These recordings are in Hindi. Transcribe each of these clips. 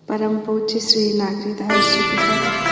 परम पूज्य श्री नागरीदास जी की तरफ।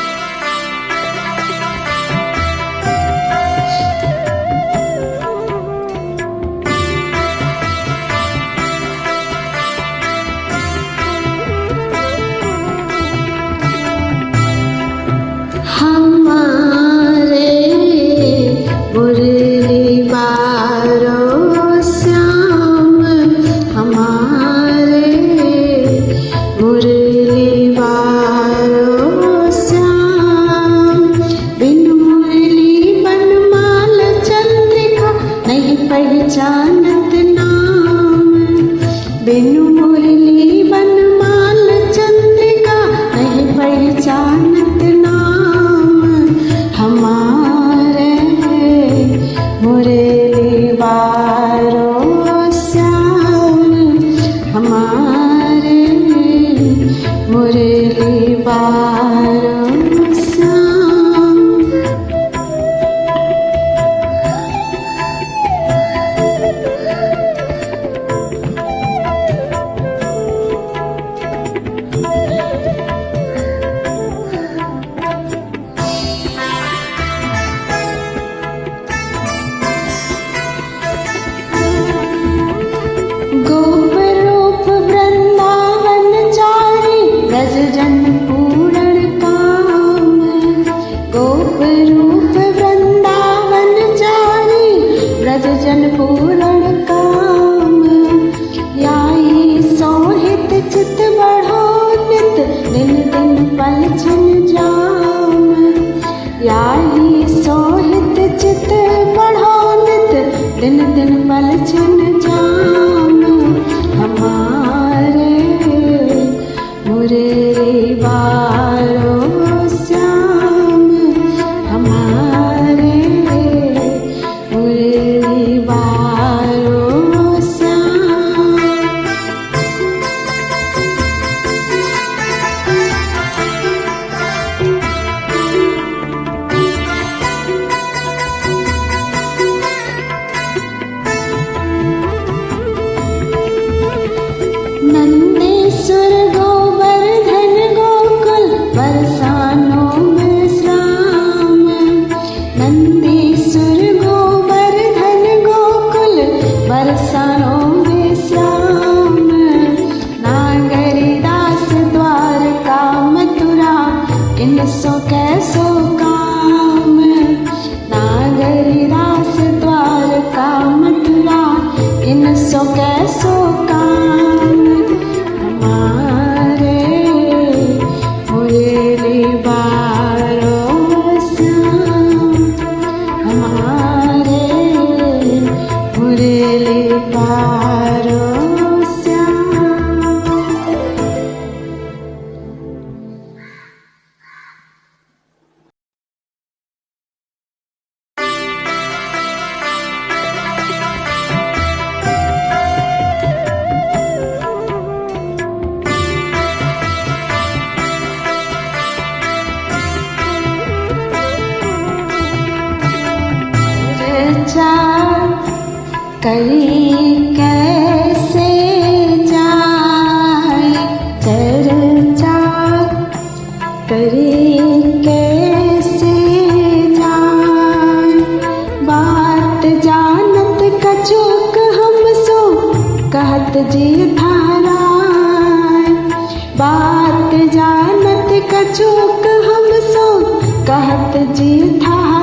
जानत नाम बिनु मुरली बनमाल चंद्रिका नहीं पहचानत नाम हमारे मुरली वारो श्याम हमारे मुरली वारो गोपरूप वृंदावन चारी ब्रज जन पूरण काम गोपरूप वृंदावन चारी ब्रज जन पूरण काम याई सोहित चित बढ़ो नित दिन दिन पल छिन जाम याई सोहित चित बढ़ो नित दिन दिन पल छिन जाम हमारे मुरली वारो श्याम हमारे मुरली वारो नंदेश्वर गोवर्धन गोकुल बरसानों में श्याम नंदेश्वर गोवर्धन गोकुल बरसानों में श्याम नागरीदास द्वारका मथुरा इनसो कैसो काम नागरीदास द्वारका मथुरा इनसो कैसो काम करी कैसे जाए चर्चा करी कैसे जाए बात जानत कचूक हम सो कहत जी थाराय बात जानत कचूक हम सो कहत जी थाराय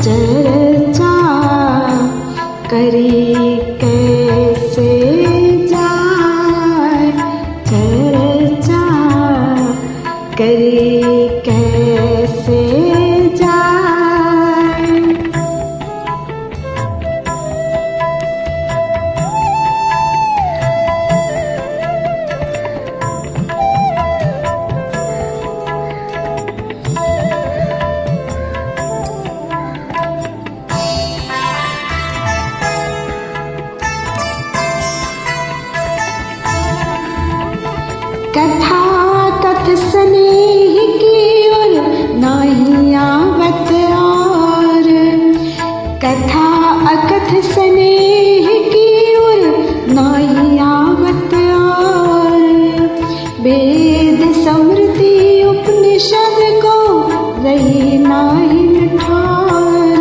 चर्चा करी कैसे जाए चर्चा करी कैसे जाए कथा कथ स्नेह की ओर नाही आवत और कथा अकथ स्नेह की ओर नाही आवत और रही नाहिन ठार।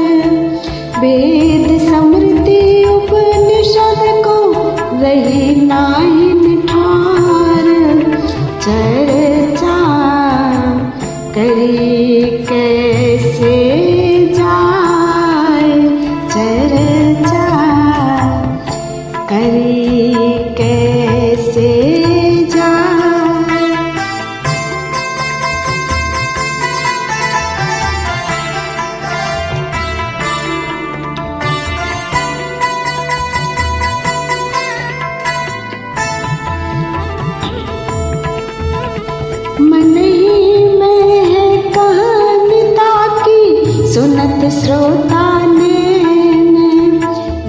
वेद समृद्धि उपनिषद को रही नाहिन ठार। चर्चा करी कैसे जाए, चर्चा करी कैसे जाए। मन ही में है कहानिता की सुनत श्रोता नैन।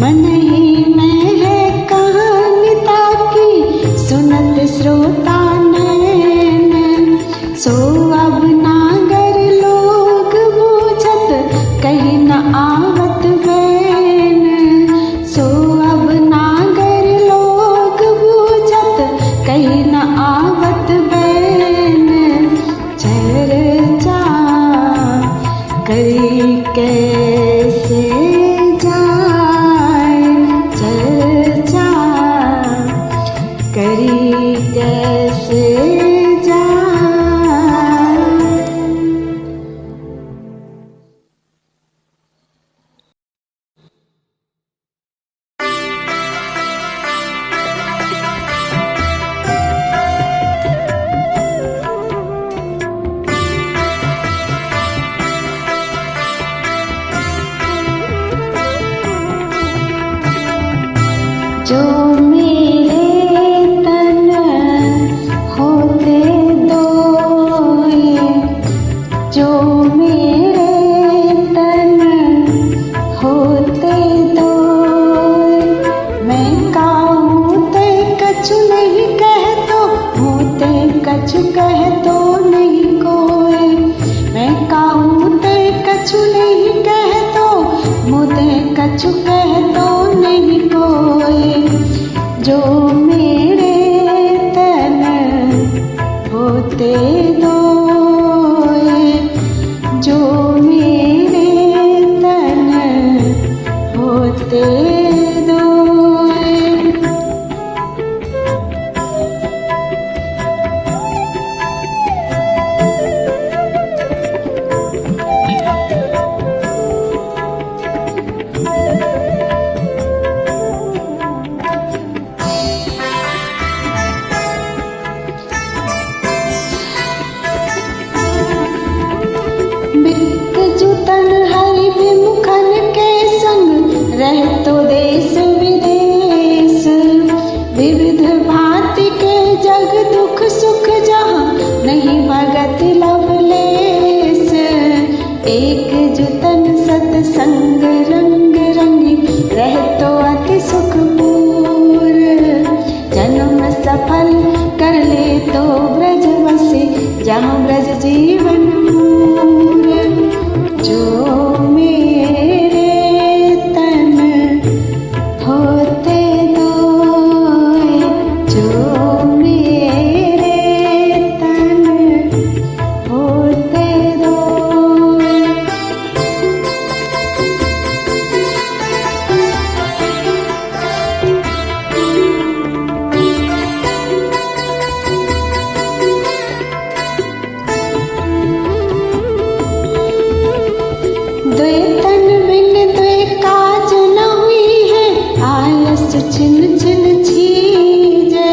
मन ही में है कहानिता की सुनत श्रोता नैन। सो अब नागर लोग बूझत कहीं न आवत बैन। सो अब नागर लोग बूझत कहीं न आवत बैन। चर्चा करी कैसे जाए, चर्चा करी कैसे जाए। जो मेरे तन होते दोए, जो मेरे तन होते दोए। मैं काहूँ ते कछु नहीं कह तो, होते कछु कह तो नहीं कोई। मैं काहूँ ते कछु नहीं कह तो, मुझे कछु कह तो नहीं कोई। जो मेरे तन होते दोए, जो मेरे तन होते दोए। बिक जुतन हरि विमुखन के संग रह तो देश विदेश। विविध भांति के जग दुख सुख जहाँ नहीं भगत लवलेस। एक जुतन सत्संग रंग रंगी रह तो अति सुखपूर। जन्म सफल कर ले तो ब्रजवसी जहाँ ब्रज जीवन मूर। जो मेरे तन होते दोए, जो मेरे तन होते दोए। द्वे तन बिन द्वे काज न हुई है, आलस छिन छिन छीजे।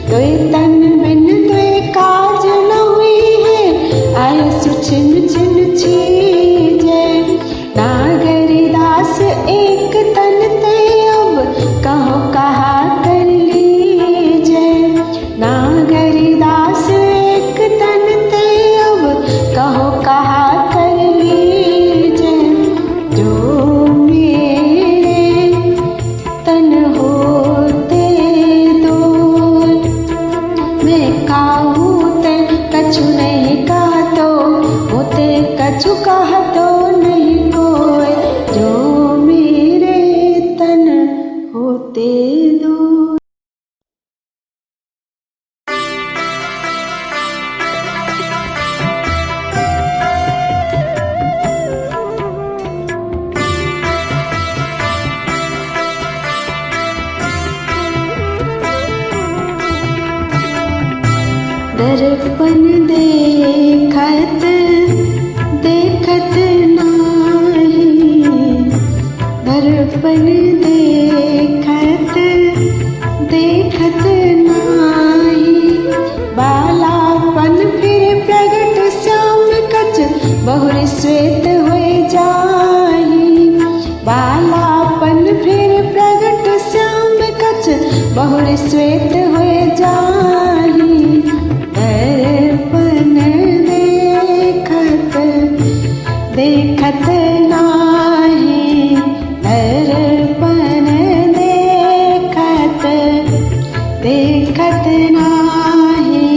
द्वे तन बिन द्वे काज न हुई है, आलस छिन छिन छीजे। नागरी दास एक तन ते अब कहो कहा कर लीजे। नागरी दास एक तन ते अब कहो कहा कर लीजे। जो मेरे तन होते दोए, मैं काहूँ ते कछु नहीं कहा तो, होते कछु कहा तो नहीं कोई। जो मेरे तन होते दोए। दर्पण देखत देखत नाही, दर्पण देखत देखत नाही। बालापन फिर प्रगट श्याम कच बहुरी श्वेत होए जाही। बालापन फिर प्रगट श्याम कच बहुरी श्वेत होए जाही। दर्पण देखत देखत नाही, दर्पण देखत देखत नाही।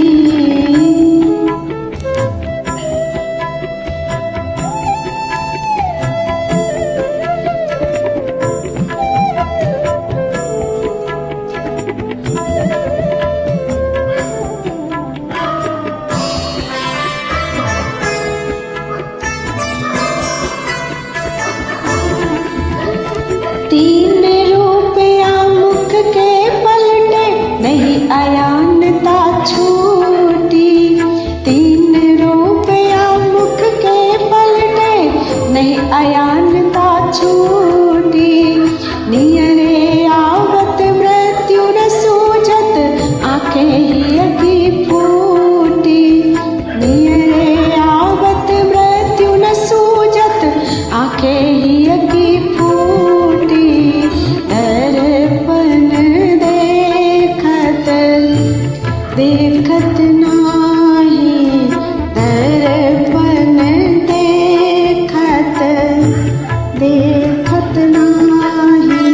तीन रूपया मुख के पलटे नहीं अयानता छूटी। तीन रूपया मुख के पलटे नहीं अयानता छूटी। नियरे आवत मृत्यु न सूझत आंखें ही अभी फूटी। नियरे आवत मृत्यु न सूझत आंखें ही अभी फूटी। दर्पण देखत देखत नाही, दर्पण देखत देखत नाही।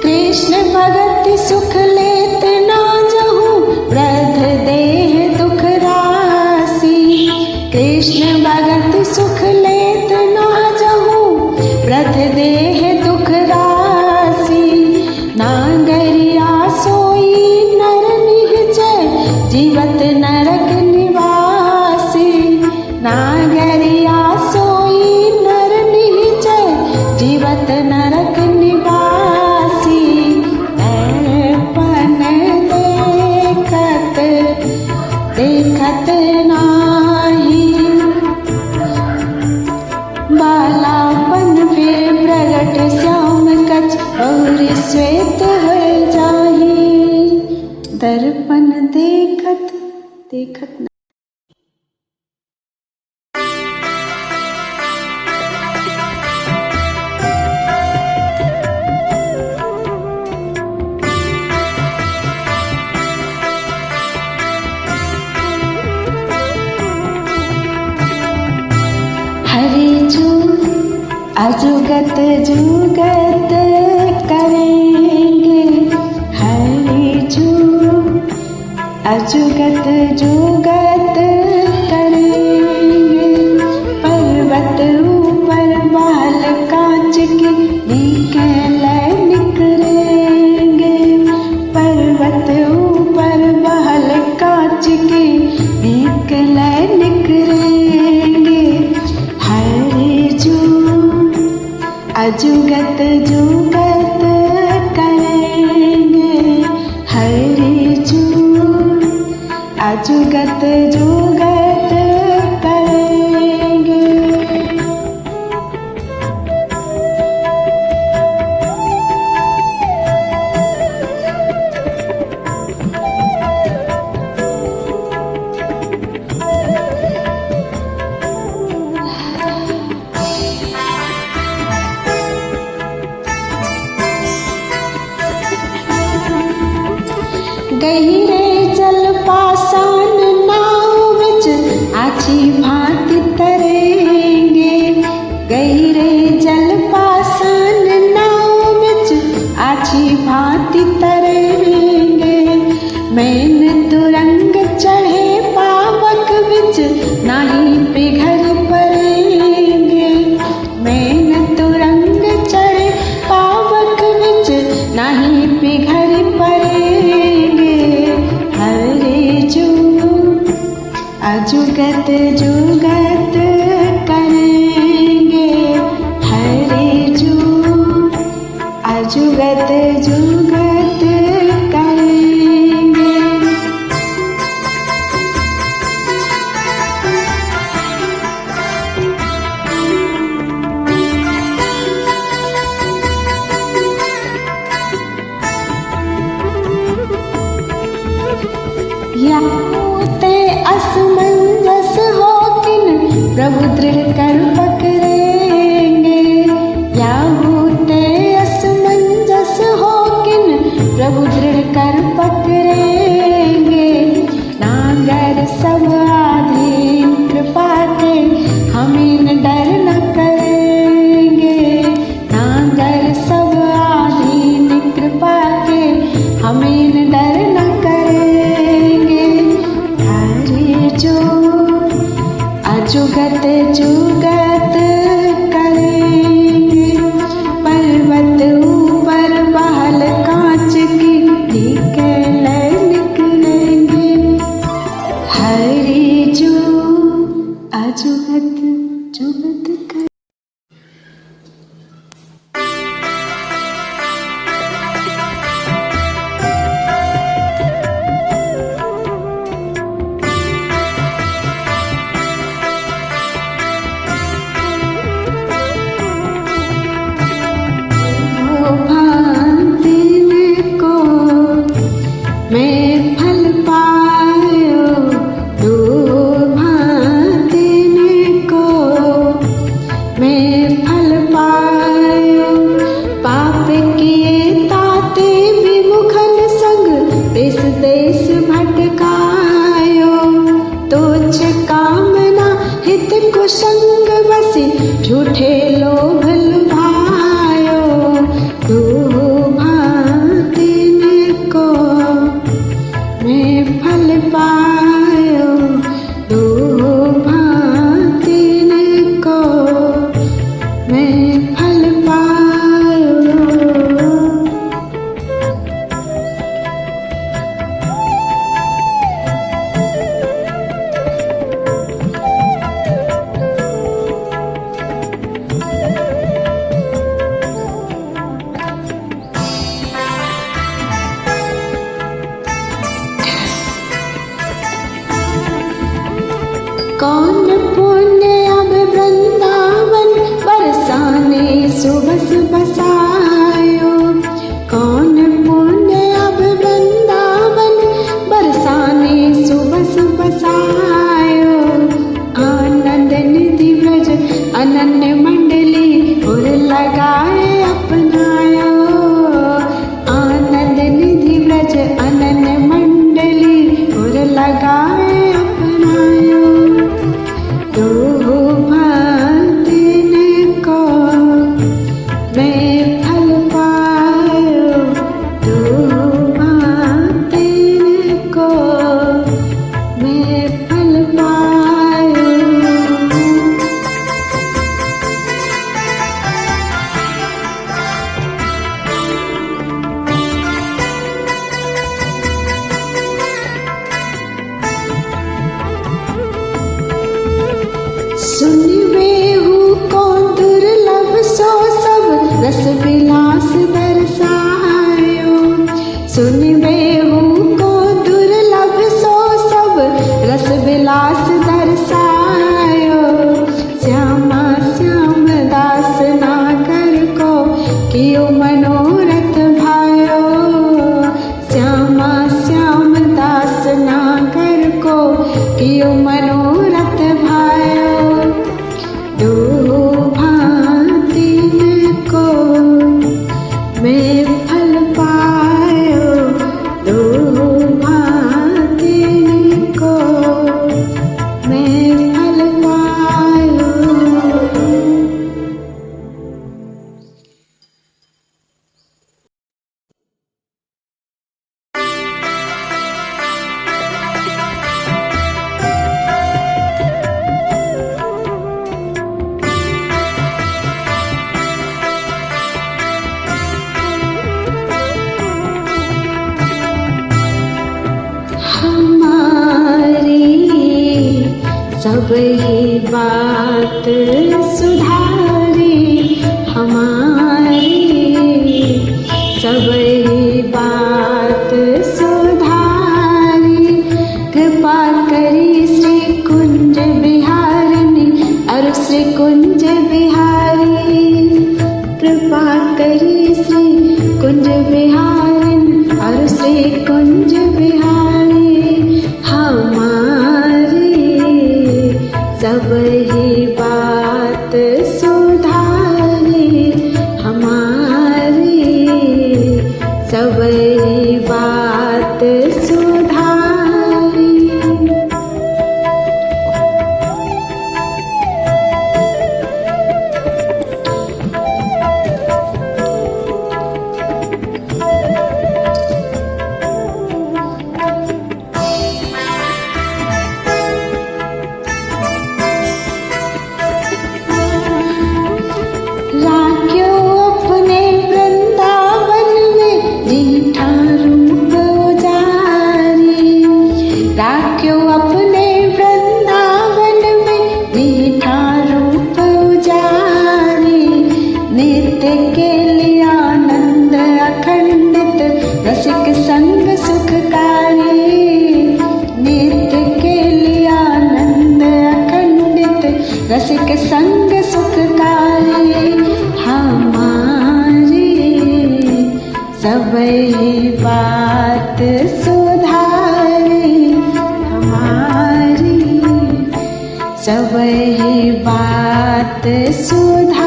कृष्ण भगत सुख लेत ना जहूँ वृद्ध देह दुख राशि। कृष्ण भगत सुख लेत ना जहूँ वृद्ध देह दुख राशि। नागरिया सोई नर निहचय जीवत नरक निवासी। नागरिया सोई नर निहचय जीवत नरक निवासी। दर्पण देखत देखत नाही, बालापन फिर प्रगट श्याम कच बहुरी श्वेत होए जाही। दर्पण देखत देखत नाही। अजुगत जुगत करेंगे हरि जू। अजुगत जुगत करेंगे। पर्वत ऊपर बाल कांच के निकल निकलेंगे। पर्वत ऊपर बाल कांच के निकल निकलेंगे। हरि जू अजुगत जुगत करेंगे हरि जू। अजुगत जुगत करेंगे। गहिरे जल पासान नाव जुगत करेंगे हरि जू अजुगत जुगत करेंगे। याते असमंजस हो किन प्रभु दृढ़ कर पकड़ेंगे। याते असमंजस हो किन प्रभु दृढ़ कर पकड़ेंगे। नागर सब आधीन कृपा के हमें न डर न करेंगे। नागर सब आधीन कृपा के हमें न डर न करेंगे। हरि जो अजुगत जुगत करेंगे। पर्वत ऊपर बहल कांच की निकल निकलेंगे। हरि जो अजुगत जुगत करेंगे। मैं फल पायो दो भांति को मैं फल पायो। पाप किए ताते विमुखन संग देश देश भटकायो। तुच्छ कामना हित कुसंग बसी झूठे लोभ लुभायो। दो भांति को मैं फल पायो दो भांति को मैं फल पायो। कौन पुण्य अब वृंदावन बरसाने सुबस बसायो। कौन पुण्य अब वृंदावन बरसाने सुबस बसायो। आनंद निधि व्रज अनन्य मंडली और लगाए अपनायो। आनंद निधि व्रज अनन्य मंडली और लगाए अपनायो। दो भांति को मैं फल पायो दो भांति को मैं फल पायो। सुनवे हूँ को दुर्लभ सो सब रस विलास दर्शायो। सुनवे हूँ को दुर्लभ सो सब रस विलास दर्शायो। श्यामा श्याम दास नागर को कियो मनोरथ भायो। श्यामा श्याम दास नागर को कियो मनोरथ भायो। दो भांति को मैं फल पायो दो भांति को मैं फल पायो। सब ही बात सुधारी हमारी, सब ही बात सुधारी। कृपा करी श्री कुंज बिहारिणी और श्री कुंज बिहारी, कृपा करी श्री कुंज बिहारिणी और श्री कुंज बिहारी हमारी। सब ही बात सुधारी हमारी, सब ही बात सुधारी। रसिक संग सुखकारी, नित्य के लिए आनंद अखंडित रसिक संग सुखकारी हमारी। सब ही बात सुधारी हमारी, सब ही बात सुधारी।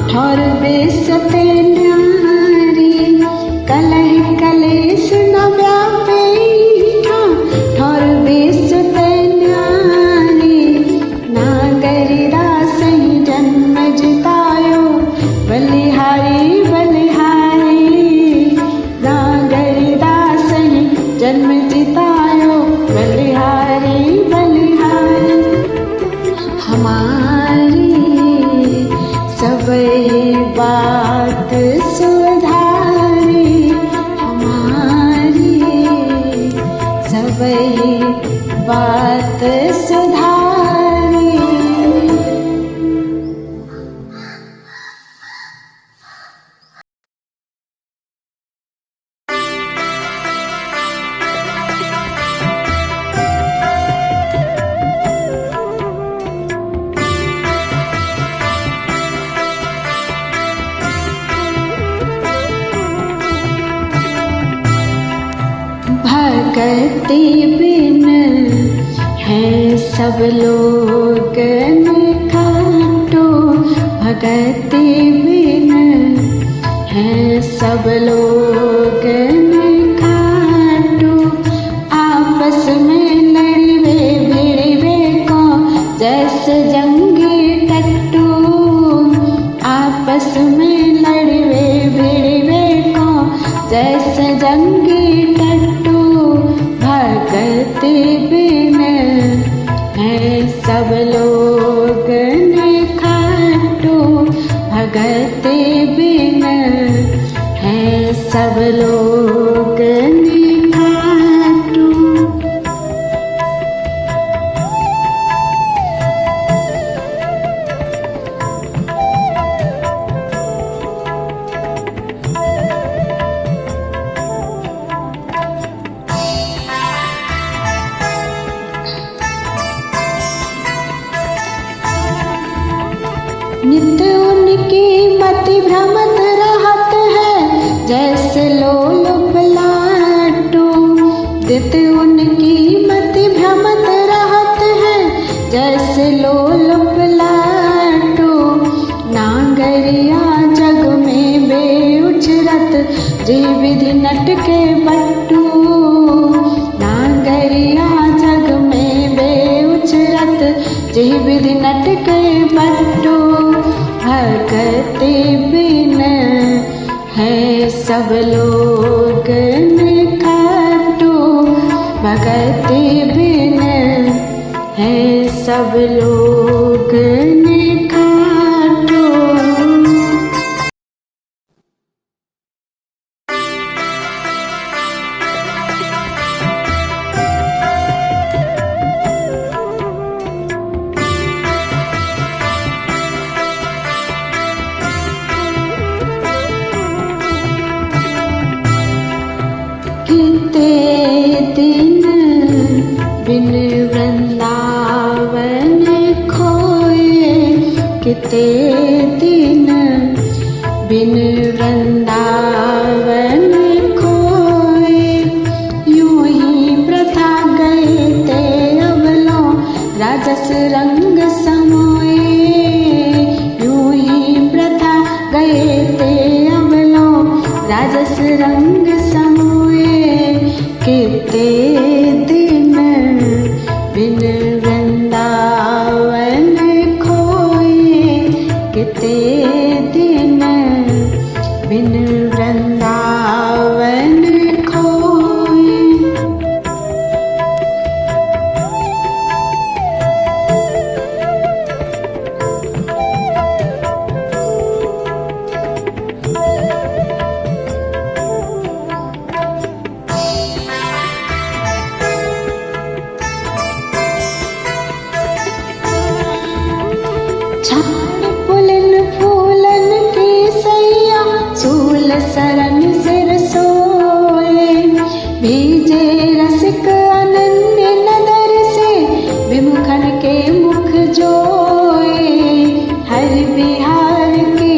ठौर बेसते न्यारी, कलह कलेश न व्यापी ठौर बेसते न्यारी। नागरी दास ही जन्म जितायो बलिहारी बलिहारी, नागरी दास ही जन्म जितायो बलिहारी बलिहारी हमारी। सब ही बात सुधारी हमारी, सब ही बात सुधारी। भक्ति बिन है सब लोग निखाटो, भक्ति बिन है सब लोग निखाटो। आपस में लड़वे भिड़वे को जैसे जंगी टट्टू, आपस में लड़वे भिड़वे को जैसे जंगी टट्टू। भक्ति बिन है सब लोग निखाटो, भक्ति बिन है सब लोग निखाटो। नित्य उनकी मति भ्रमत रहत है जैसे लोलुप लाटू, नित्य उनकी मति भ्रमत रहत है जैसे लोलुप लाटू। नागरिया जग में बेउचरत जी विधि नट के बट्टू, नागरिया जग में बेउचरत जी विधि नट के बट्टू। भक्ति बिन है सब लोग निखाटो, भगत बिन है सब लोग निखारो। कितने दिन बिन वृंदावन खोए, कितने दिन बिन वृंदावन खोए। यूं ही प्रथा गए ते अवलों राजस रंग समोए। यूं ही प्रथा गए ते अवलों राजस रंग समोए। कितने दिन बिन वृंदावन खोए, कितने दिन बिन वृंदावन खोए। झाड़ पुलन फूलन की सैया, सूल सरन सिर सोए। भीजे रसिक अनन्य नदर से, विमुखन के मुख जोए। हर बिहार की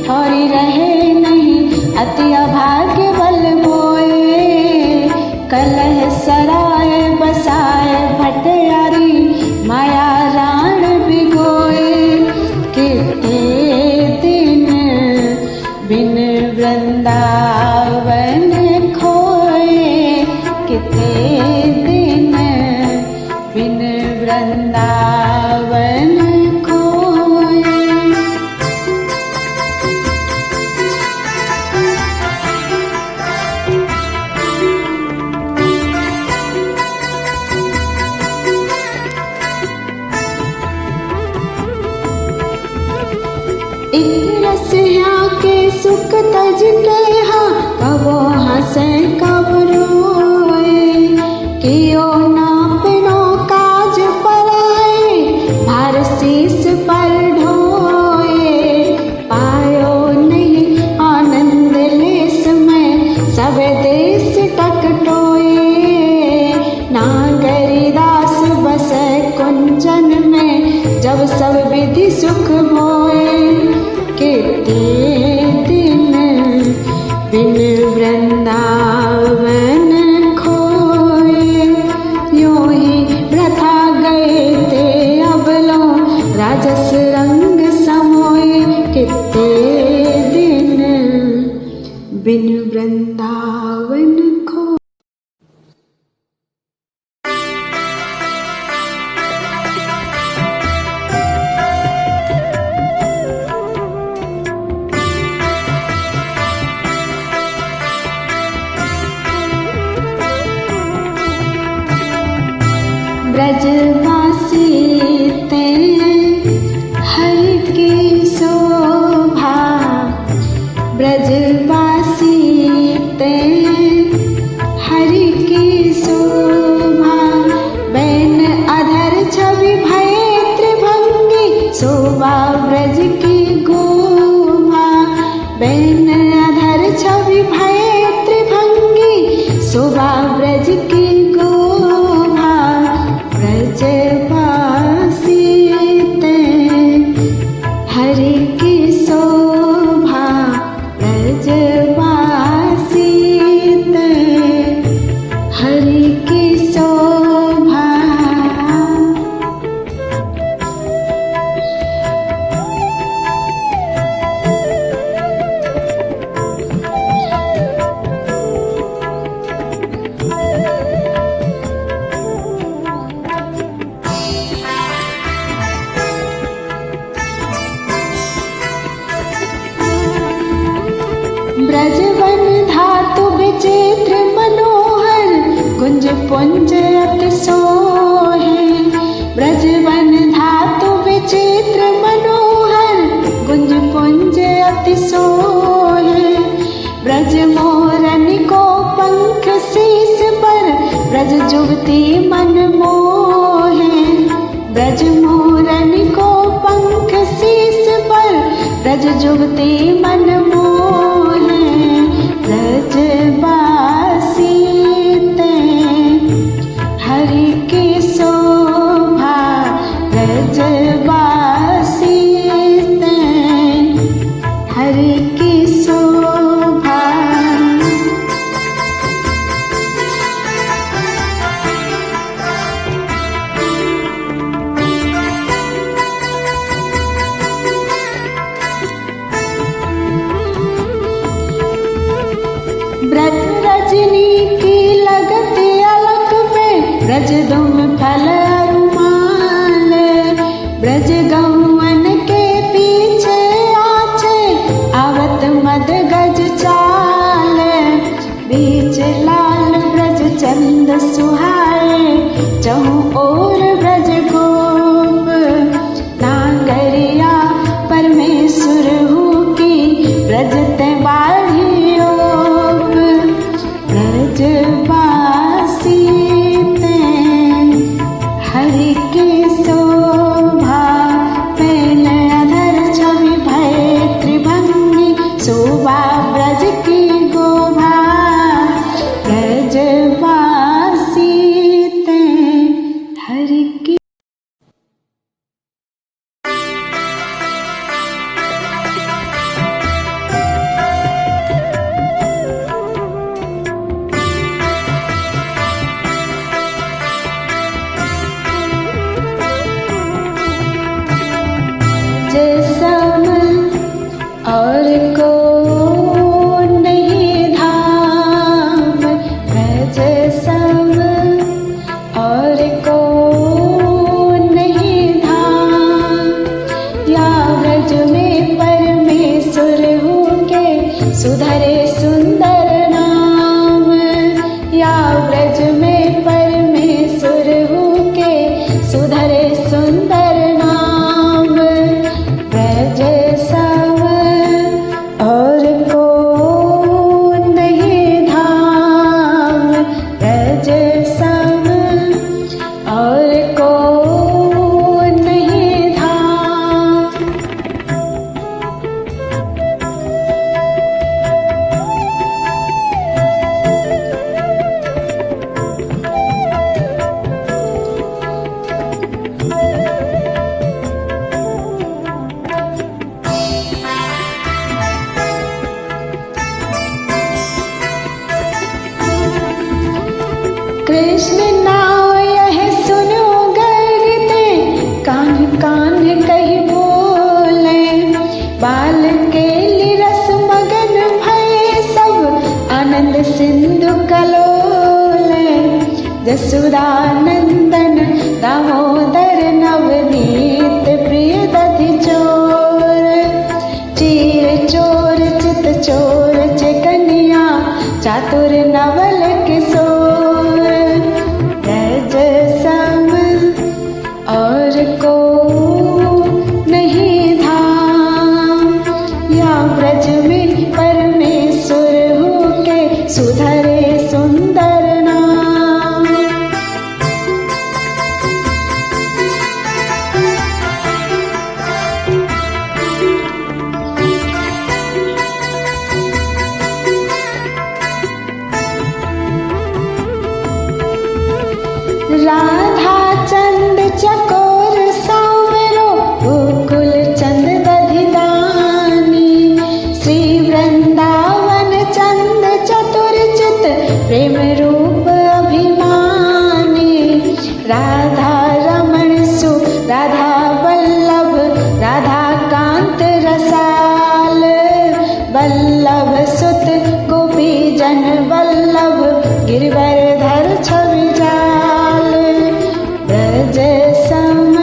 ठौरी रहे नहीं, अति अभाग्य बल बोए। कलह सराय बसाए भटयारी, माया राण बिगोए। कितने दिन बिन वृंदावन खोए, कितने दिन बिन वृंदावन खोए। एक रसिया के सुख तज के हाँ, कबो हंसे कब रोए। कियो नापनो काज पराए, भार शीस पर ढोए। पायो नहीं आनंद लेस में, सब देश टकटोए। नागरीदास बसे कुंजन में, जब सब विधि सुख भोए। कितने दिन बिन वृंदावन खोए। यूं ही प्रथा गए ते अबलों राजस रंग समोए। कितने दिन बिन वृंदावन खोए। ब्रजवासी ते हरि की शोभा, ब्रजवासी ते हरि की शोभा। बैन अधर छवि भय त्रिभंगी, शोभा ब्रज की गोभा। बैन अधर छवि भय त्रिभंगी, शोभा ब्रज की गोभा। ब्रजवासी ते हरि की शोभा, ब्रजवासी ते हरि की शोभा। ब्रजवन धातु विचित्र मनोहर, गुंज पुंज अति सोहे, ब्रजवन धातु विचित्र मनोहर, गुंज पुंज अति सोहे। ब्रज मोरन को पंख शीस पर, ब्रज जुगती मन मोहे। ब्रज मोरन को पंख शीस पर, ब्रज जुगती मन मोहे। ब्रजवासी ते हरि की शोभा, ब्रजवासी ते हरि की शोभा। ब्रज रजनी की लगत अलक में, ब्रज दुम फल अरुमाल। ब्रज गौवन के पीछे आछे, आवत मद गज चाल। बीच लाल ब्रज चंद सुहाए, चहु ओर ब्रज गोप। नागरिया परमेश्वर हूँ की, ब्रज ते बाढ़ी ओप। ब्रजवासी ते हरि की शोभा, पैल अधर छवि भय त्रिभंगी, शोभा ब्रज की गोभा। ब्रजवासी ते हरि की। सम और को नहीं धाम, ब्रज सम और को नहीं धाम। या ब्रज में परमेश्वर हूँ के, सुधरे सुंदर नाम। या ब्रज में परमेश्वर हूँ के, सुधरे सुंदर नाम। ब्रज सम और को नहीं धाम, ब्रज सम और को नहीं धाम। कृष्ण नाम यह सुनो गर्गते, कान कान कही बोले। बाल के रस मगन भय सब, आनंद सिंधु कलोले। जसुदा नंदन दामोदर, नवनीत प्रिय दधि चोर। चीर चोर चित चोर चकनिया, चातुर नवल किशोर। ब्रज सम और को नहीं धाम, या ब्रज में परमेश्वर हूँ के, सुधरे सुंदर नाम। राधा चंद चकोर सांवरो, गोकुल चंद दधिदानी। श्री वृंदावन चंद चतुर चित, प्रेम रूप अभिमानी। राधा रमण सु राधा वल्लभ, राधा कांत रसाल। वल्लभ सुत गोपी जन वल्लभ, गिरवरधर छवि जाल। ब्रज सम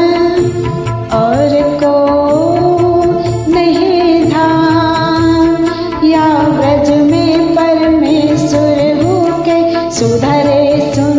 और को नहीं धाम, या ब्रज में परमेश्वर हूँ के, सुधरे सुन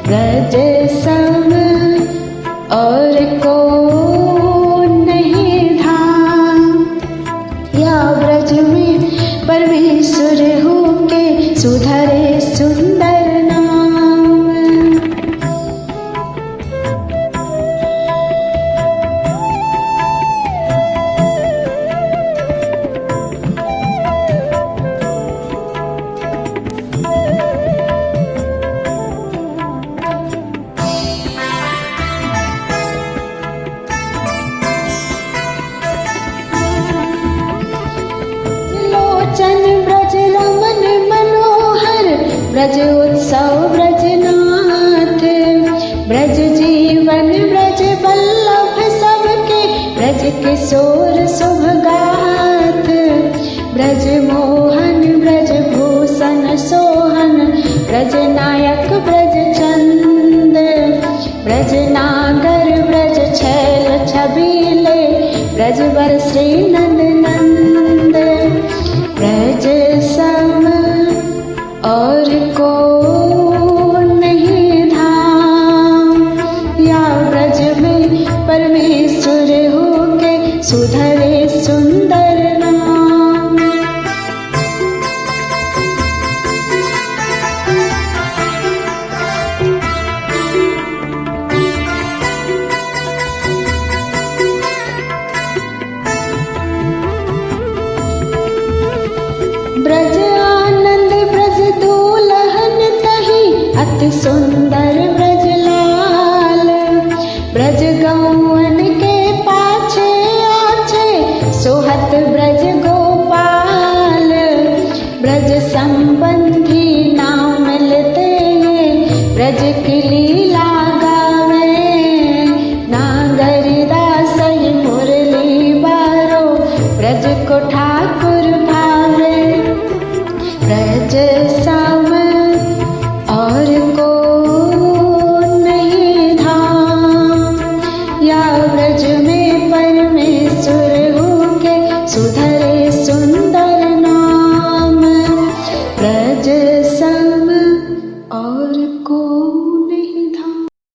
ब्रज सम और को नहीं धाम। या ब्रज में परमेश्वर हो के सुधरे सुंदर नाम। लोचन ब्रज रमन मनोहर, ब्रज उत्सव ब्रजनाथ। ब्रज जीवन ब्रज वल्लभ सबके, ब्रज किशोर शुभ गाथ। ब्रज मोहन ब्रज भूषण सोहन, ब्रज नायक ब्रज चंद। ब्रज नागर ब्रज छैल छबीले, ब्रज वर श्री नंद नंद। ब्रज सम और को नहीं धाम। या ब्रज में परमेश्वर हो के सुधरे सुंदर नाम। ब्रज आनंद ब्रज दुलहन तही, अति सुंदर ब्रज लाल। ब्रज गौवन के पाछे आछे, सोहत ब्रज गोपाल। ब्रज संबंधी नाम मिलते हैं, ब्रज की लीला गावे। नागरिदास ही मुरली बारो, ब्रज को ठाकुर भावे। ब्रज सा